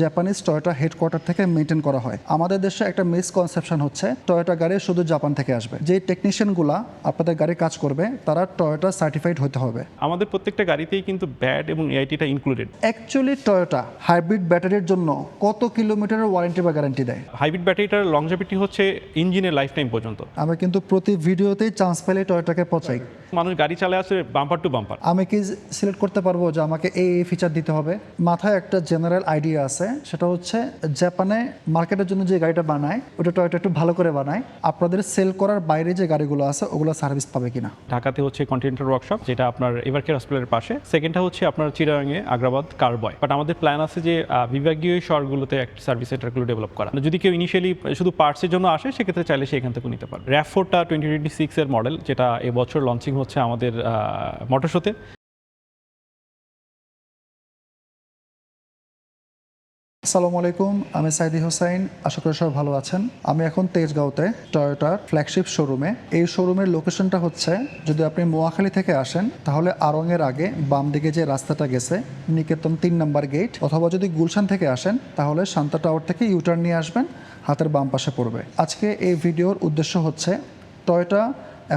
Japanese Toyota headquarter থেকে maintain করা হয়। আমাদের দেশে একটা মিসকনসেপশন হচ্ছে টয়োটা গাড়ি শুধু জাপান থেকে আসবে। যে টেকনিশিয়ানগুলা আপনাদের গাড়ি কাজ করবে তারা টয়োটা সার্টিফাইড হতে হবে। আমাদের প্রত্যেকটা গাড়িতেই কিন্তু ব্যাট এবং এআইটিটা ইনক্লুডেড। অ্যাকচুয়ালি টয়োটা হাইব্রিড ব্যাটারির জন্য কত কিলোমিটারের ওয়ারেন্টি বা গ্যারান্টি দেয়? হাইব্রিড ব্যাটারিটার লংজিভিটি হচ্ছে ইঞ্জিনের লাইফ টাইম পর্যন্ত। আমি কিন্তু প্রতি ভিডিওতেই চান্স পেলে টয়োটাকে পচাই। মানুষ গাড়ি চালায় আসলে বাম্পার টু বাম্পার। আমি কি সিলেক্ট করতে পারবো যে আমাকে এই ফিচার দিতে হবে? মাথায় একটা জেনারেল আইডিয়া আছে, সেটা হচ্ছে জাপানে মার্কেটের জন্য যে গাড়িটা বানায় ওটা টয়োটা একটু ভালো করে বানায়। আপনাদের সেল করার বাইরে যে গাড়িগুলো আছে ওগুলো সার্ভিস পাবে কিনা। ঢাকাতে হচ্ছে কন্টিনেন্টাল ওয়ার্কশপ, যেটা আপনার এভারকেয়ার হসপিটালের পাশে। সেকেন্ডটা হচ্ছে আপনার চিটাগাংয়ে আগ্রাবাদ কারবয়। বাট আমাদের প্ল্যান আছে যে বিভাগীয় শহরগুলোতে একটা সার্ভিস সেন্টারগুলো ডেভেলপ করা। যদি কেউ ইনিশিয়ালি শুধু পার্টসের জন্য আসে সেক্ষেত্রে চাইলে সে এখান থেকে নিতে পারে। RAV4টা 2026 এর মডেল, যেটা এবছর লঞ্চিং হচ্ছে আমাদের মোটর শোতে। আসসালামু আলাইকুম, আমি সাইদি হোসাইন। আশা করি সবাই ভালো আছেন। আমি এখন তেজগাঁওতে টয়োটার ফ্ল্যাগশিপ শোরুমে। এই শোরুমের লোকেশনটা হচ্ছে, যদি আপনি মোয়াখালী থেকে আসেন তাহলে আড়ংয়ের আগে বাম দিকে যে রাস্তাটা গেছে নিকেতন 3 নম্বর গেট, অথবা যদি গুলশান থেকে আসেন তাহলে শান্তা টাওয়ার থেকে ইউটার্ন নিয়ে আসবেন, হাতের বাম পাশে পড়বে। আজকে এই ভিডিওর উদ্দেশ্য হচ্ছে টয়োটা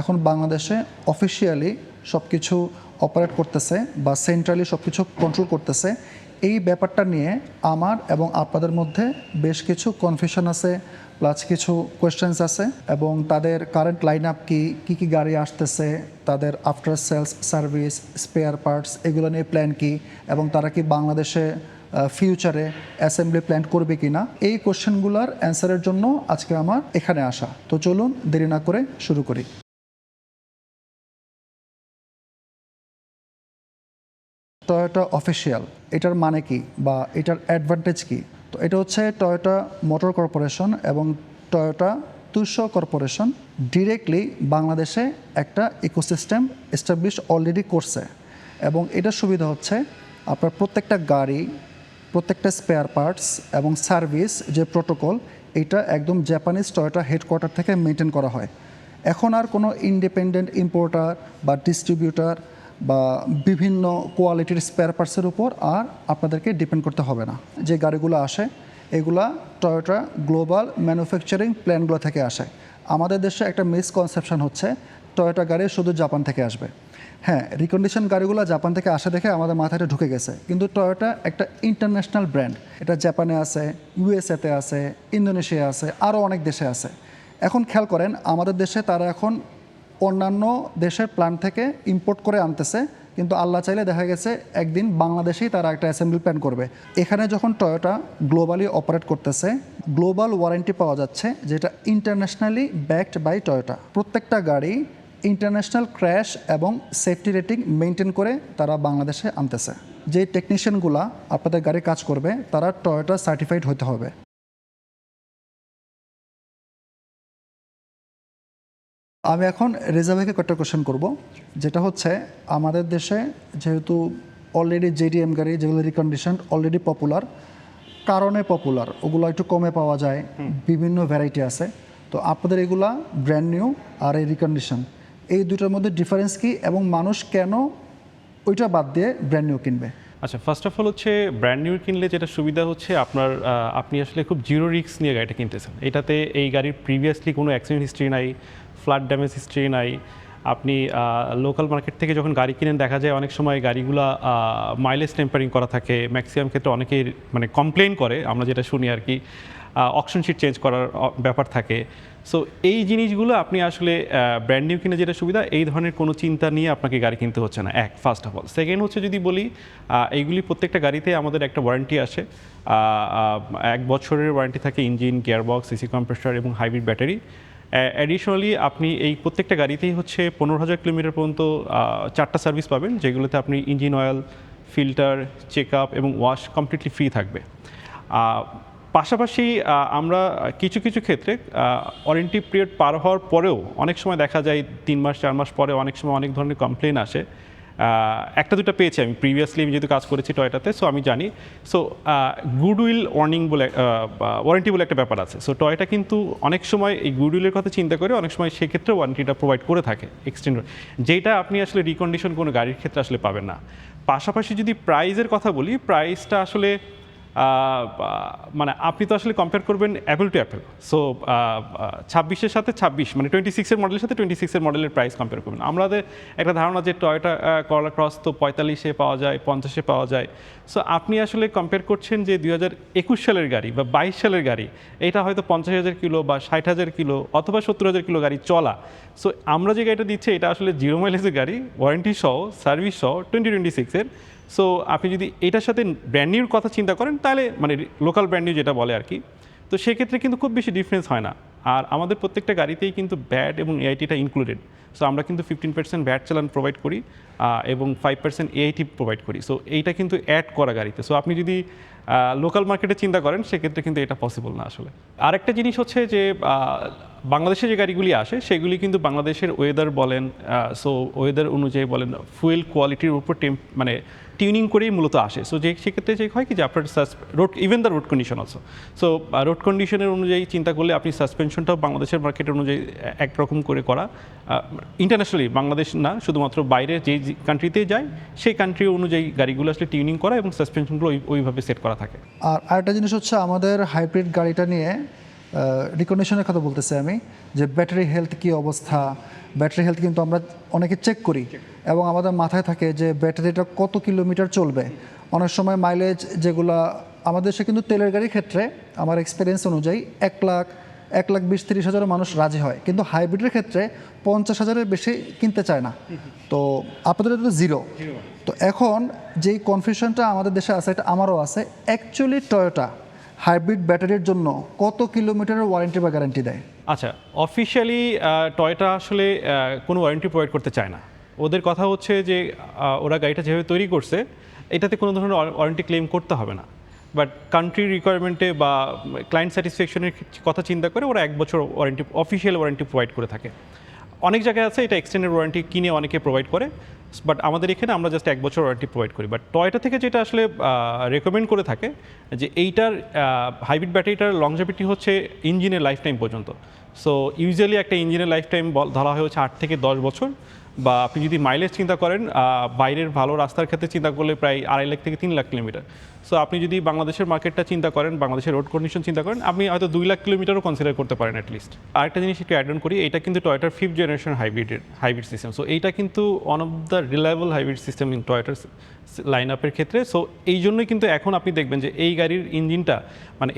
এখন বাংলাদেশে অফিসিয়ালি সব কিছু অপারেট করতেছে বা সেন্ট্রালি সব কিছু কন্ট্রোল করতেছে। এই ব্যাপারটা নিয়ে আমার এবং আপনাদের মধ্যে বেশ কিছু কনফিউশন আছে, প্লাস কিছু কোয়েশ্চেন্স আছে, এবং তাদের কারেন্ট লাইন আপ কী কী গাড়ি আসতেছে, তাদের after sales service, spare parts, এগুলো নিয়ে প্ল্যান কী, এবং তারা কি বাংলাদেশে ফিউচারে অ্যাসেম্বলি প্ল্যান করবে কি না, এই কোয়েশ্চেনগুলোর অ্যান্সারের জন্য আজকে আমার এখানে আসা। তো চলুন দেরি না করে শুরু করি। টয়োটা অফিসিয়াল, এটার মানে কি বা এটার অ্যাডভান্টেজ কি? তো এটা হচ্ছে টয়োটা মোটর কর্পোরেশন এবং টয়োটা তুষো কর্পোরেশন ডিরেক্টলি বাংলাদেশে একটা ইকোসিস্টেম এস্টাবলিশ অলরেডি করছে। এবং এটার সুবিধা হচ্ছে আপনার প্রত্যেকটা গাড়ি, প্রত্যেকটা স্পেয়ার পার্টস এবং সার্ভিস যে প্রোটোকল, এটা একদম জাপানিজ টয়োটা হেডকোয়ার্টার থেকে মেনটেন করা হয়। এখন আর কোনো ইন্ডিপেন্ডেন্ট ইম্পোর্টার বা ডিস্ট্রিবিউটার বা বিভিন্ন কোয়ালিটির স্পেয়ার পার্টসের উপর আর আপনাদেরকে ডিপেন্ড করতে হবে না। যে গাড়িগুলো আসে এগুলা টয়োটা গ্লোবাল ম্যানুফ্যাকচারিং প্ল্যানগুলো থেকে আসে। আমাদের দেশে একটা মিসকনসেপশন হচ্ছে টয়োটা গাড়ি শুধু জাপান থেকে আসবে। হ্যাঁ, রিকন্ডিশন গাড়িগুলো জাপান থেকে আসে দেখে আমাদের মাথায় ঢুকে গেছে, কিন্তু টয়োটা একটা ইন্টারন্যাশনাল ব্র্যান্ড। এটা জাপানে আছে, ইউএসএতে আছে, ইন্দোনেশিয়া আছে, আরও অনেক দেশে আছে। এখন খেয়াল করেন, আমাদের দেশে তারা এখন অন্যান্য দেশের প্ল্যান থেকে ইম্পোর্ট করে আনতেছে, কিন্তু আল্লাহ চাইলে দেখা গেছে একদিন বাংলাদেশেই তারা একটা অ্যাসেম্বলি প্ল্যান করবে। এখানে যখন টয়োটা গ্লোবালি অপারেট করতেছে, গ্লোবাল ওয়ারেন্টি পাওয়া যাচ্ছে, যেটা ইন্টারন্যাশনালি ব্যাকড বাই টয়োটা। প্রত্যেকটা গাড়ি ইন্টারন্যাশনাল ক্র্যাশ এবং সেফটি রেটিং মেনটেন করে তারা বাংলাদেশে আনতেছে। যে টেকনিশিয়ানগুলা আপনাদের গাড়ি কাজ করবে তারা টয়োটা সার্টিফাইড হতে হবে। আমি এখন রেজা ভাইকে কয়েকটা কোয়েশ্চেন করব, যেটা হচ্ছে আমাদের দেশে যেহেতু অলরেডি জেডিএম গাড়ি যেগুলো রিকন্ডিশন অলরেডি পপুলার, কারণে পপুলার, ওগুলো একটু কমে পাওয়া যায়, বিভিন্ন ভ্যারাইটি আছে। তো আপনাদের এগুলা ব্র্যান্ড নিউ আর এই রিকন্ডিশন, এই দুটোর মধ্যে ডিফারেন্স কি, এবং মানুষ কেন ওইটা বাদ দিয়ে ব্র্যান্ড নিউ কিনবে? আচ্ছা, ফার্স্ট অফ অল হচ্ছে ব্র্যান্ড নিউ কিনলে যেটা সুবিধা হচ্ছে আপনি আসলে খুব জিরো রিস্ক নিয়ে গাড়িটা কিনতেছেন। এটাতে এই গাড়ির প্রিভিয়াসলি কোনো অ্যাক্সিডেন্ট হিস্ট্রি নাই, ফ্লাড ড্যামেজ হিস্ট্রি নাই। আপনি লোকাল মার্কেট থেকে যখন গাড়ি কিনেন দেখা যায় অনেক সময় গাড়িগুলো মাইলেজ টেম্পারিং করা থাকে। ম্যাক্সিমাম ক্ষেত্রে অনেকেই মানে কমপ্লেন করে, আমরা যেটা শুনি আর কি, অকশন শিট চেঞ্জ করার ব্যাপার থাকে। সো এই জিনিসগুলো আপনি আসলে ব্র্যান্ড নিউ কিনে যেটা সুবিধা, এই ধরনের কোনো চিন্তা নিয়ে আপনাকে গাড়ি কিনতে হচ্ছে না, এক ফার্স্ট অফ অল। সেকেন্ড হচ্ছে যদি বলি, এইগুলি প্রত্যেকটা গাড়িতে আমাদের একটা ওয়ারেন্টি আসে। 1 বছরের ওয়ারেন্টি থাকে ইঞ্জিন, গিয়ারবক্স, সিসি কম্প্রেসর এবং হাইব্রিড ব্যাটারি। অ্যাডিশনালি আপনি এই প্রত্যেকটা গাড়িতেই হচ্ছে 15,000 কিলোমিটার পর্যন্ত 4টা সার্ভিস পাবেন, যেগুলোতে আপনি engine oil, filter, check up এবং ওয়াশ কমপ্লিটলি ফ্রি থাকবে। পাশাপাশি আমরা কিছু কিছু ক্ষেত্রে ওয়ারেন্টি পিরিয়ড পার হওয়ার পরেও অনেক সময় দেখা যায় 3 মাস 4 মাস পরে অনেক সময় অনেক ধরনের কমপ্লেন আসে। একটা দুটো পেয়েছি আমি প্রিভিয়াসলি, আমি যেহেতু কাজ করেছি টয়োটাতে, সো আমি জানি। সো গুডউইল ওয়ার্নিং বলে ওয়ারেন্টি বলে একটা ব্যাপার আছে। সো টয়োটা কিন্তু অনেক সময় এই গুডউইলের কথা চিন্তা করে অনেক সময় সেক্ষেত্রে ওয়ারেন্টিটা প্রোভাইড করে থাকে এক্সটেন্ড, যেটা আপনি আসলে রিকন্ডিশন কোনো গাড়ির ক্ষেত্রে আসলে পাবেন না। পাশাপাশি যদি প্রাইসের কথা বলি, প্রাইসটা আসলে মানে আপনি তো আসলে কম্পেয়ার করবেন অ্যাপেল টু অ্যাপেল। সো 26-এর সাথে 26 মানে 26-এর মডেলের সাথে 26-এর মডেলের প্রাইস কম্পেয়ার করবেন। আমাদের একটা ধারণা যে টয়োটা করলা ক্রস তো 45-এ পাওয়া যায়, 50-এ পাওয়া যায়। সো আপনি আসলে কম্পেয়ার করছেন যে 2021 সালের গাড়ি বা 22 সালের গাড়ি, এটা হয়তো 50,000 কিলো বা 60,000 কিলো অথবা 70,000 কিলো গাড়ি চলা। সো আমরা যে গাড়িটা দিচ্ছি এটা আসলে 0 মাইলেজের গাড়ি, ওয়ারেন্টি সহ, সার্ভিস সহ 2026-এর। সো আপনি যদি এটার সাথে ব্র্যান্ড নিউর কথা চিন্তা করেন তাহলে মানে লোকাল ব্র্যান্ড নিউ যেটা বলে আর কি, তো সেক্ষেত্রে কিন্তু খুব বেশি ডিফারেন্স হয় না। আর আমাদের প্রত্যেকটা গাড়িতেই কিন্তু ব্যাট এবং এআইটিটা ইনক্লুডেড। সো আমরা কিন্তু 15% ব্যাট চালান প্রোভাইড করি এবং 5% এআইটি প্রোভাইড করি। সো এইটা কিন্তু অ্যাড করা গাড়িতে। সো আপনি যদি লোকাল মার্কেটে চিন্তা করেন সেক্ষেত্রে কিন্তু এটা পসিবল না আসলে। আরেকটা জিনিস হচ্ছে যে বাংলাদেশে যে গাড়িগুলি আসে সেগুলি কিন্তু বাংলাদেশের ওয়েদার বলেন, সো ওয়েদার অনুযায়ী বলেন, ফুয়েল কোয়ালিটির উপর মানে টিউনিং করেই মূলত আসে। সো যে সেক্ষেত্রে যে হয় কি যে আপনার road even the road condition also, so road কন্ডিশনের অনুযায়ী চিন্তা করলে আপনি সাসপেনশনটাও বাংলাদেশের মার্কেট অনুযায়ী একরকম করে করা, ইন্টারন্যাশনালি বাংলাদেশ না শুধুমাত্র বাইরে যে কান্ট্রিতে যায় সেই কান্ট্রি অনুযায়ী গাড়িগুলো আসলে টিউনিং করা এবং সাসপেনশনগুলো ওইভাবে সেট করা থাকে। আর আরেকটা জিনিস হচ্ছে আমাদের হাইব্রিড গাড়িটা নিয়ে রিকন্ডিশনের কথা বলতেছি আমি, যে ব্যাটারি হেলথ কী অবস্থা। ব্যাটারি হেলথ কিন্তু আমরা অনেকে চেক করি এবং আমাদের মাথায় থাকে যে ব্যাটারিটা কত কিলোমিটার চলবে। অনেক সময় মাইলেজ যেগুলো আমাদের দেশে কিন্তু তেলের গাড়ির ক্ষেত্রে আমার এক্সপিরিয়েন্স অনুযায়ী 1,20,000-1,30,000 মানুষ রাজি হয়, কিন্তু হাইব্রিডের ক্ষেত্রে 50,000-এর বেশি কিনতে চায় না। তো আপনাদের এটা জিরো। তো এখন যেই কনফিউশনটা আমাদের দেশে আছে, এটা আমারও আছে। অ্যাকচুয়ালি টয়োটা হাইব্রিড ব্যাটারির জন্য কত কিলোমিটারের ওয়ারেন্টি বা গ্যারান্টি দেয়? আচ্ছা, অফিসিয়ালি টয়োটা আসলে কোনো ওয়ারেন্টি প্রোভাইড করতে চায় না। ওদের কথা হচ্ছে যে ওরা গাড়িটা যেভাবে তৈরি করছে এটাতে কোনো ধরনের ওয়ারেন্টি ক্লেম করতে হবে না, বাট কান্ট্রি রিকোয়ারমেন্টে বা ক্লায়েন্ট স্যাটিসফ্যাকশনের কথা চিন্তা করে ওরা 1 বছর ওয়ারেন্টি, অফিসিয়াল ওয়ারেন্টি প্রোভাইড করে থাকে। অনেক জায়গায় আছে এটা এক্সটেন্ডেড ওয়ারেন্টি কিনে অনেকে প্রোভাইড করে, বাট আমাদের এখানে আমরা জাস্ট 1 বছর ওয়ারেন্টি প্রোভাইড করি। বাট টয়োটা থেকে যেটা আসলে রেকমেন্ড করে থাকে যে এইটার হাইব্রিড ব্যাটারিটার লংজিভিটি হচ্ছে ইঞ্জিনের লাইফ টাইম পর্যন্ত। সো ইউজুয়ালি একটা ইঞ্জিনের লাইফ টাইম ধরা হয় হচ্ছে 8 থেকে 10 বছর, বা আপনি যদি মাইলেজ চিন্তা করেন বাইরের ভালো রাস্তার ক্ষেত্রে চিন্তা করলে প্রায় 2.5 লাখ থেকে 3 লাখ কিলোমিটার। সো আপনি যদি বাংলাদেশের মার্কেটটা চিন্তা করেন, বাংলাদেশের রোড কন্ডিশন চিন্তা করেন, আপনি হয়তো 2 লাখ কিলোমিটারও কনসিডার করতে পারেন অ্যাটলিস্ট। আরেকটা জিনিস একটু অ্যাড অন করি, এটা কিন্তু টয়োটার 5th generation hybrid system. So এইটা কিন্তু one of the reliable hybrid system in টয়োটার লাইন আপের ক্ষেত্রে। সো এই জন্যই কিন্তু এখন আপনি দেখবেন যে এই গাড়ির ইঞ্জিনটা মানে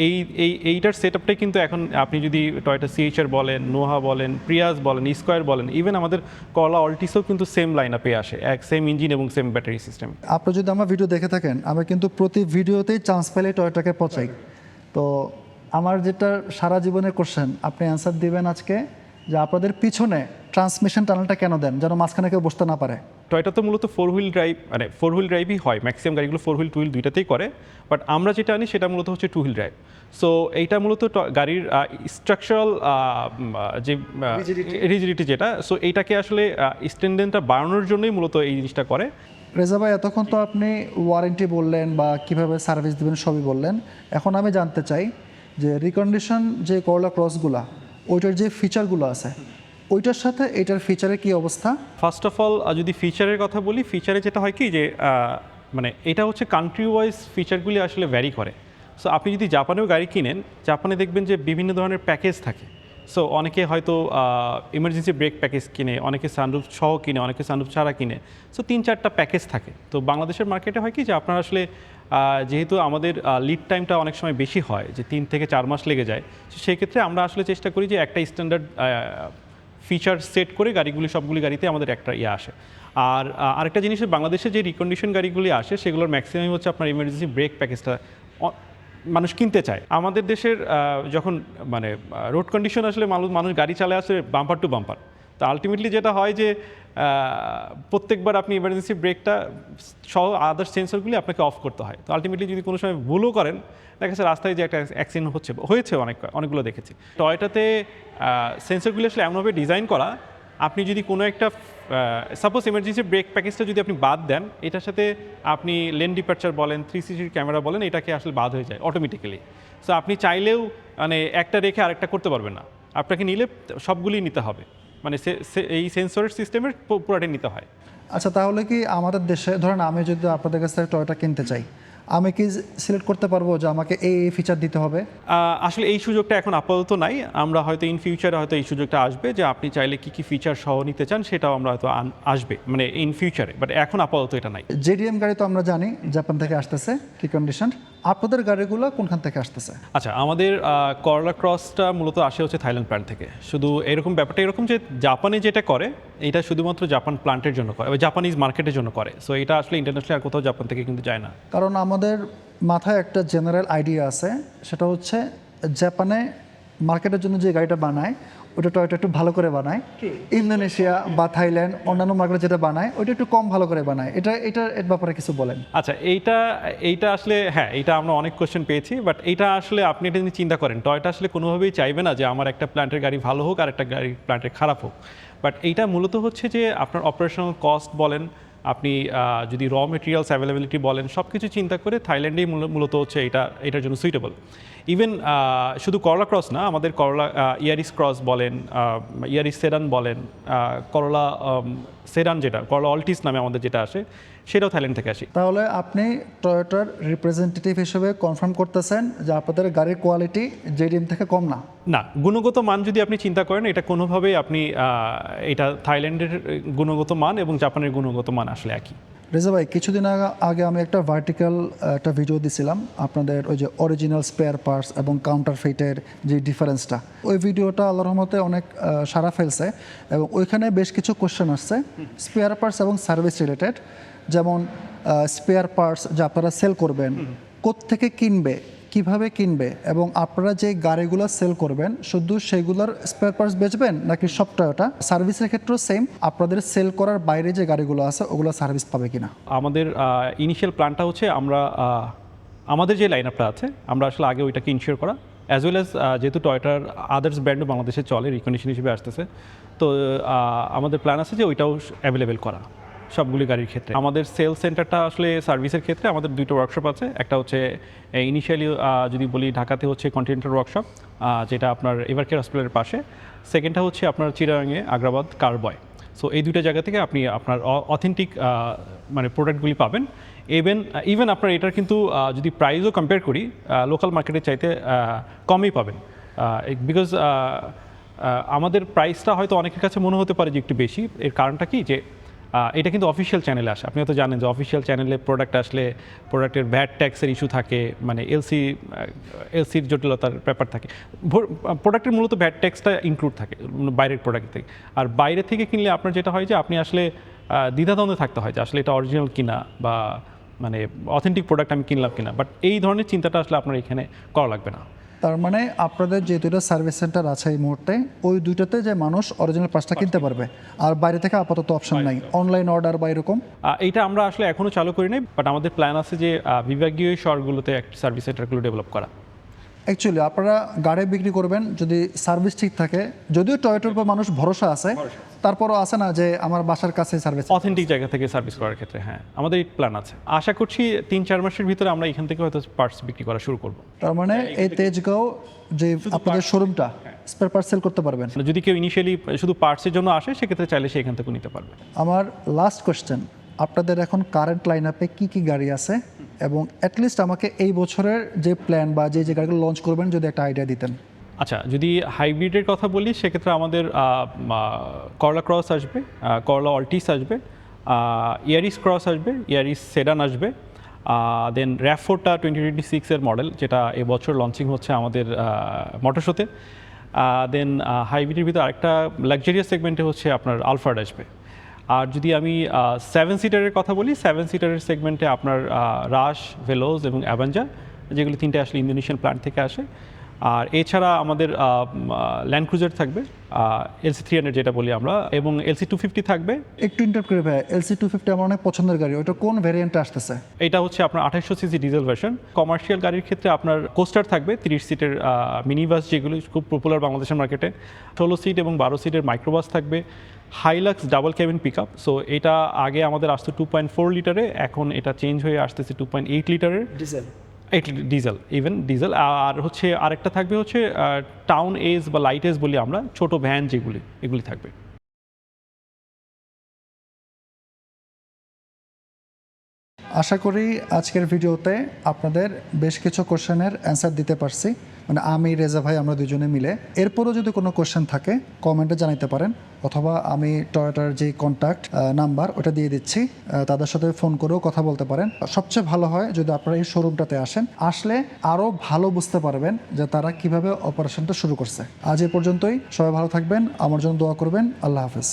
এইটার সেট আপটাই কিন্তু এখন আপনি যদি টয়োটা সিএইচআর বলেন, নোহা বলেন, প্রিয়াস বলেন, স্কোয়ার বলেন, ইভেন আমাদের করলা অল্টিসও কিন্তু সেম লাইন আপে আসে, সেম ইঞ্জিন এবং সেম ব্যাটারি সিস্টেম। আপনি যদি আমার ভিডিও দেখে থাকেন, আমি কিন্তু প্রতি ভিডিওতেই চান্স পেলে টয়োটাকে পচাই। তো আমার যেটা সারা জীবনের কোশ্চেন, আপনি অ্যান্সার দিবেন আজকে, যে আপনাদের পিছনে ট্রান্সমিশন টানেলটা কেন দেন, যেন মাঝখানে কেউ বসতে না পারে? টয়োটা তো মূলত 4 হুইল ড্রাইভ, মানে 4 হুইল ড্রাইভই হয়, ম্যাক্সিমাম গাড়িগুলো 4 হুইল 2 হুইল দুইটাতেই করে, বাট আমরা যেটা আনি সেটা মূলত হচ্ছে 2 হুইল ড্রাইভ। সো এইটা মূলত গাড়ির স্ট্রাকচারাল যে রিজিডিটি যেটা, সো এইটাকে আসলে স্ট্যান্ডার্ডটা বাড়ানোর জন্যই মূলত এই জিনিসটা করে। রেজা ভাই, এতক্ষণ তো আপনি ওয়ারেন্টি বললেন বা কিভাবে সার্ভিস দেবেন সবই বললেন। এখন আমি জানতে চাই যে রিকন্ডিশন যে করলা ক্রসগুলা, ওইটার যে ফিচারগুলো আছে, ওইটার সাথে এটার ফিচারের কি অবস্থা? ফার্স্ট অফ অল যদি ফিচারের কথা বলি, ফিচারে যেটা হয় কি যে মানে এটা হচ্ছে কান্ট্রি ওয়াইজ ফিচারগুলি আসলে ভ্যারি করে। সো আপনি যদি জাপানেও গাড়ি কিনেন, জাপানে দেখবেন যে বিভিন্ন ধরনের প্যাকেজ থাকে। সো অনেকে হয়তো ইমার্জেন্সি ব্রেক প্যাকেজ কিনে, অনেকে সানরুফ সহ কিনে, অনেকে সানরুফ ছাড়া কিনে। সো 3-4টা প্যাকেজ থাকে। তো বাংলাদেশের মার্কেটে হয় কি যে আপনার আসলে যেহেতু আমাদের লিড টাইমটা অনেক সময় বেশি হয়, যে 3 থেকে 4 মাস লেগে যায়, সেই ক্ষেত্রে আমরা আসলে চেষ্টা করি যে একটা স্ট্যান্ডার্ড ফিচার সেট করে গাড়িগুলি সবগুলি গাড়িতে আমাদের একটা আসে। আর আরেকটা জিনিস, বাংলাদেশে যে রিকন্ডিশন গাড়িগুলি আসে সেগুলোর ম্যাক্সিমাম হচ্ছে আপনার ইমার্জেন্সি ব্রেক প্যাকেজটা মানুষ কিনতে চায়। আমাদের দেশের যখন মানে রোড কন্ডিশন আসলে মানুষ গাড়ি চালায় আসে বাম্পার টু বাম্পার, তো আলটিমেটলি যেটা হয় যে প্রত্যেকবার আপনি ইমার্জেন্সি ব্রেকটা সহ আদার্স সেন্সরগুলি আপনাকে অফ করতে হয়। তো আলটিমেটলি যদি কোনো সময় ভুলও করেন, দেখা যাচ্ছে রাস্তায় যে একটা অ্যাক্সিডেন্ট হয়েছে অনেকগুলো দেখেছি। টয়োটাতে সেন্সরগুলি আসলে এমনভাবে ডিজাইন করা, আপনি যদি কোনো একটা সাপোজ ইমার্জেন্সি ব্রেক প্যাকেজটা যদি আপনি বাদ দেন, এটার সাথে আপনি লেন ডিপারচার বলেন, 360 ক্যামেরা বলেন, এটাকে আসলে বাদ হয়ে যায় অটোমেটিক্যালি। সো আপনি চাইলেও মানে একটা রেখে আরেকটা করতে পারবেন না, আপনাকে নিলে সবগুলি নিতে হবে, মানে এই সেন্সরের সিস্টেমের পুরোটাই নিতে হয়। আচ্ছা, তাহলে কি আমাদের দেশে ধরেন আমি যদি আপনাদের কাছ থেকে টয়োটা কিনতে চাই, আমি কি সিলেক্ট করতে পারবো যে আমাকে এই ফিচার দিতে হবে? আসলে এই সুযোগটা এখন আপাতত নাই। আমরা হয়তো ইন ফিউচারে হয়তো এই সুযোগটা আসবে যে আপনি চাইলে কি ফিচার সহ নিতে চান সেটাও আমরা হয়তো আসবে মানে ইন ফিউচারে, বাট এখন আপাতত এটা নাই। জেডিএম গাড়ি তো আমরা জানি জাপান থেকে আসতেছে, কি কন্ডিশন। আপনাদের গাড়িগুলো কোনখান থেকে আসতেছে? আচ্ছা, আমাদের করলা ক্রসটা মূলত আসে হচ্ছে থাইল্যান্ড প্ল্যান্ট থেকে। শুধু এরকম ব্যাপারটা এরকম যে জাপানে যেটা করে এটা শুধুমাত্র জাপান প্ল্যান্টের জন্য করে, জাপানিজ মার্কেটের জন্য করে। সো এটা আসলে ইন্টারন্যাশনাল আর কোথাও জাপান থেকে কিন্তু যায় না। কারণ আমাদের মাথায় একটা জেনারেল আইডিয়া আছে, সেটা হচ্ছে জাপানে মার্কেটের জন্য যে গাড়িটা বানায় ওটা টয়োটা একটু ভালো করে বানায়, ইন্দোনেশিয়া বা থাইল্যান্ড অন্যান্য মার্কেটে যেটা বানায় ওইটা একটু কম ভালো করে বানায়। এর ব্যাপারে কিছু বলেন। আচ্ছা, এইটা আসলে হ্যাঁ, এইটা আমরা অনেক কোশ্চেন পেয়েছি, বাট এইটা আসলে আপনি এটা নিয়ে চিন্তা করেন, টয়োটা আসলে কোনোভাবেই চাইবে না যে আমার একটা প্ল্যান্টের গাড়ি ভালো হোক আর একটা গাড়ি প্ল্যান্টের খারাপ হোক। বাট এইটা মূলত হচ্ছে যে আপনার অপারেশনাল কস্ট বলেন, আপনি যদি র মেটেরিয়ালস অ্যাভেলেবিলিটি বলেন, সব কিছু চিন্তা করে থাইল্যান্ডেই মূলত হচ্ছে এটার জন্য সুইটেবল। ইভেন শুধু করলা ক্রস না, আমাদের করলা ইয়ারিস ক্রস বলেন, ইয়ারিস সেডান বলেন, করলা সেডান যেটা করলা অল্টিস নামে আমাদের যেটা আসে সেটাও থাইল্যান্ড থেকে আসে। তাহলে আপনি টয়োটার রিপ্রেজেন্টেটিভ হিসেবে কনফার্ম করতেছেন যে আপনাদের গাড়ির কোয়ালিটি জেডিএম থেকে কম না? না, গুণগত মান যদি আপনি চিন্তা করেন, এটা কোনোভাবেই আপনি এটা থাইল্যান্ডের গুণগত মান এবং জাপানের গুণগত মান আসলে একই। রেজা ভাই, কিছুদিন আগে আমি একটা ভার্টিক্যাল একটা ভিডিও দিছিলাম আপনাদের ওই যে অরিজিনাল স্পেয়ার পার্টস এবং কাউন্টার ফেটের যে ডিফারেন্সটা, ওই ভিডিওটা আল্লাহর রহমতে অনেক সাড়া ফেলছে এবং ওইখানে বেশ কিছু কোশ্চেন আসছে স্পেয়ার পার্টস এবং সার্ভিস রিলেটেড। যেমন স্পেয়ার পার্টস যা আপনারা সেল করবেন কোত্থেকে কিনবে, কিভাবে কিনবে, এবং আপনারা যে গাড়িগুলো সেল করবেন শুধু সেগুলোর স্পেয়ার পার্টস বেচবেন নাকি সব টয়োটা? সার্ভিসের ক্ষেত্রেও সেম, আপনাদের সেল করার বাইরে যে গাড়িগুলো আছে ওগুলো সার্ভিস পাবে কিনা? আমাদের ইনিশিয়াল প্ল্যানটা হচ্ছে আমরা আমাদের যে লাইন আপটা আছে আমরা আসলে আগে ওইটাকে ইনশিওর করা, অ্যাজ ওয়েল অ্যাজ যেহেতু টয়োটার আদার্স ব্র্যান্ডও বাংলাদেশে চলে রিকগনিশন হিসেবে আসতেছে, তো আমাদের প্ল্যান আছে যে ওইটাও অ্যাভেলেবেল করা সবগুলি গাড়ির ক্ষেত্রে। আমাদের সেলস সেন্টারটা আসলে সার্ভিসের ক্ষেত্রে আমাদের দুটো ওয়ার্কশপ আছে। একটা হচ্ছে ইনিশিয়ালি যদি বলি ঢাকাতে হচ্ছে কন্টিনেন্টাল ওয়ার্কশপ, যেটা আপনার এভারকেয়ার হসপিটালের পাশে। সেকেন্ডটা হচ্ছে আপনার চিরাঙে আগ্রাবাদ কারবয়। সো এই দুটো জায়গা থেকে আপনি আপনার অথেন্টিক মানে প্রোডাক্টগুলি পাবেন। ইভেন আপনার এটার কিন্তু যদি প্রাইসও কম্পেয়ার করি লোকাল মার্কেটের চাইতে কমই পাবেন, বিকজ আমাদের প্রাইসটা হয়তো অনেকের কাছে মনে হতে পারে যে একটু বেশি। এর কারণটা কি, যে এটা কিন্তু অফিসিয়াল চ্যানেলে আসে। আপনি হয়তো জানেন যে অফিসিয়াল চ্যানেলে প্রোডাক্ট আসলে প্রোডাক্টের ভ্যাট ট্যাক্সের ইস্যু থাকে, মানে এলসির জটিলতার ব্যাপার থাকে। প্রোডাক্টের মূলত ভ্যাট ট্যাক্সটা ইনক্লুড থাকে বাইরের প্রোডাক্ট থেকে। আর বাইরে থেকে কিনলে আপনার যেটা হয় যে আপনি আসলে দ্বিধাদ্বন্দ্বে থাকতে হয় যে আসলে এটা অরিজিনাল কিনা বা মানে অথেন্টিক প্রোডাক্ট আমি কিনলাম কিনা। বাট এই ধরনের চিন্তাটা আসলে আপনার এখানে করা লাগবে না। তার মানে আপনাদের যে দুটো সার্ভিস সেন্টার আছে এই মুহূর্তে, ওই দুইটাতে যে মানুষ অরিজিনাল পার্টসটা কিনতে পারবে, আর বাইরে থেকে আপাতত অপশন নাই, অনলাইন অর্ডার বা এরকম? এইটা আমরা আসলে এখনও চালু করি নাই, বাট আমাদের প্ল্যান আছে যে বিভাগীয় শহরগুলোতে একটা সার্ভিস সেন্টারগুলো ডেভেলপ করা। অ্যাকচুয়ালি আপনারা গাড়ি বিক্রি করবেন যদি সার্ভিস ঠিক থাকে, যদিও টয়োটার উপর মানুষ ভরসা আছে, তারপরও আছে না যে আমার বাসার কাছে সার্ভিস, অথেন্টিক জায়গা থেকে সার্ভিস করার ক্ষেত্রে হ্যাঁ আমাদের এই প্ল্যান আছে। আশা করছি 3-4 মাসের ভিতরে আমরা এখান থেকে হয়তো পার্টস বিক্রি করা শুরু করব। তার মানে এই তেজগাঁও যে আপনাদের শোরুমটা স্পেয়ার পার্টস সেল করতে পারবেন। যদি কেউ ইনিশিয়ালি শুধু পার্টসের জন্য আসে সেক্ষেত্রে চাইলে সে এখান থেকে নিতে পারবে। আমার লাস্ট কোয়েশ্চেন, আপনাদের এখন কারেন্ট লাইন আপে কী কী গাড়ি আছে, এবং অ্যাটলিস্ট আমাকে এই বছরের যে প্ল্যান বা যে গাড়িগুলো লঞ্চ করবেন যদি একটা আইডিয়া দিতেন। আচ্ছা, যদি হাইব্রিডের কথা বলি সেক্ষেত্রে আমাদের করলা ক্রস আসবে, করলা অল্টিস আসবে, ইয়ারিস ক্রস আসবে, ইয়ারিস সেডান আসবে, দেন র্যাভ4টা 2026-এর মডেল যেটা এবছর লঞ্চিং হচ্ছে আমাদের মোটর শোতে। দেন হাইব্রিডের ভিতরে আরেকটা লাক্সারিয়াস সেগমেন্টে হচ্ছে আপনার আলফার্ড আসবে। আর যদি আমি 7 সিটারের কথা বলি, 7 সিটারের সেগমেন্টে আপনার রাশ, ভেলোজ এবং অ্যাভেঞ্জার, যেগুলি তিনটে আসলে ইন্দোনেশিয়ান প্ল্যান্ট থেকে আসে। আর এছাড়া আমাদের ল্যান্ড ক্রুজার থাকবে, LC300 যেটা বলি আমরা, এবং LC250 থাকবে। একটু ইন্টারপ্ট করে ভাই, LC250 আমার অনেক পছন্দের গাড়ি, ওটা কোন ভ্যারিয়েন্টে আসতেছে? এটা হচ্ছে আপনার 2800 সিসি ডিজেল ভার্সন। কমার্শিয়াল গাড়ির ক্ষেত্রে আপনার কোস্টার থাকবে 30 সিটের মিনি বাস, যেগুলো খুব পপুলার বাংলাদেশের মার্কেটে। 16 সিট এবং 12 সিটের মাইক্রোবাস থাকবে। Hilux double cabin pick up, so এটা আগে আমাদের আসতো 2.4 লিটারে, এখন এটা চেঞ্জ হয়ে আসতেছে 2.8 লিটারের ডিজেল, ইভেন ডিজেল। আর হচ্ছে আরেকটা থাকবে হচ্ছে টাউন এজ বা লাইট এজ বলি আমরা, ছোট ভ্যান যেগুলি, এগুলি থাকবে। আশা করি আজকের ভিডিওতে আপনাদের বেশ কিছু কোশ্চেনের অ্যান্সার দিতে পারছি, মানে আমি রেজা ভাই আমরা দুজনে মিলে। এরপরও যদি কোনো কোশ্চেন থাকে কমেন্টে জানাতে পারেন, অথবা আমি টয়োটার যে কন্ট্যাক্ট নাম্বার ওটা দিয়ে দিচ্ছি, তাদের সাথে ফোন করেও কথা বলতে পারেন। সবচেয়ে ভালো হয় যদি আপনারা এই শোরুমটাতে আসেন, আসলে আরও ভালো বুঝতে পারবেন যে তারা কিভাবে অপারেশনটা শুরু করছে। আজ এ পর্যন্তই, সবাই ভালো থাকবেন, আমার জন্য দোয়া করবেন। আল্লাহ হাফেজ।